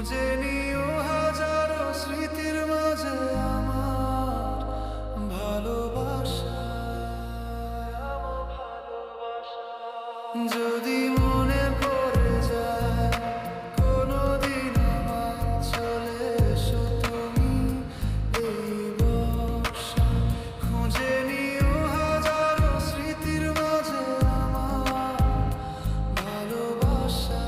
খুঁজে নিও হাজারো স্মৃতির মাঝে আমার ভালোবাসা। যদি মনে পড়ে যায় কোনোদিন আমায়, চলে এসো তুমি এই বর্ষা। খুঁজে নিও হাজারো স্মৃতির মাঝে আমার ভালোবাসা।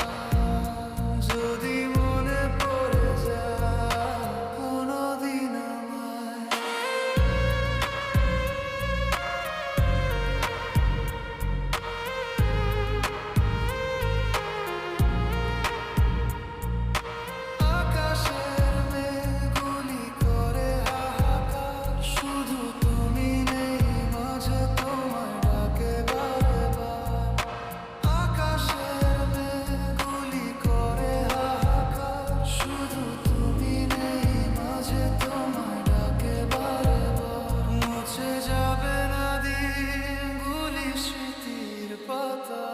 যদি মনে পড়ে যায় কোনোদিন আমায়। আকাশের মেঘগুলি করে হাহাকার, শুধু তুমি নেই মাঝে, তোমায় ডাকে বারে বার। আকাশের মেঘগুলি করে হাহাকার, শুধু তুমি নেই মাঝে, তোমায় ডাকে বারে বার। মুছে যাবে না দিনগুলি স্মৃতির পাতা।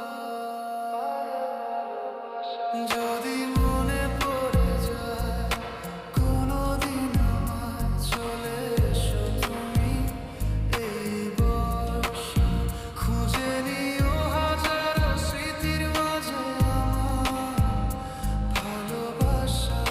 যদি মনে পড়ে যায় কোনোদিন আমায়, চলে এসো তুমি এই বর্ষা। খুঁজে নিও হাজারো স্মৃতির মাঝে আমার ভালোবাসা।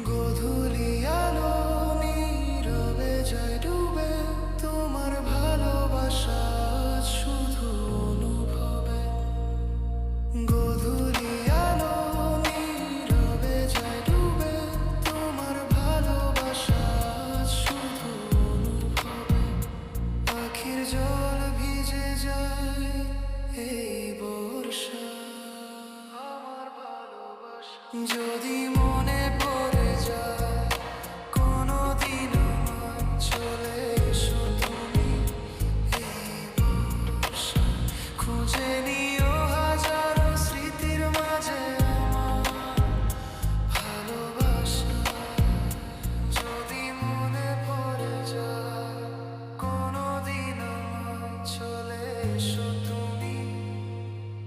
গোধূলি আলো নীরবে যায় ডুবে, তোমার ভালোবাসা শুধু অনুভবে। গোধূলি আলো নীরবে যায় ডুবে, তোমার ভালোবাসা শুধু অনুভবে। পাখির জল ভিজে যায় এই বর্ষা, আমার ভালোবাসা। যদি মনে পড়ে যায় কোনোদিন আমায়, চলে এসো তুমি এই বর্ষা। খুঁজে নিও হাজারো স্মৃতির মাঝে আমার ভালোবাসা। যদি মনে পড়ে যায় কোনোদিন আমায়, চলে এসো তুমি।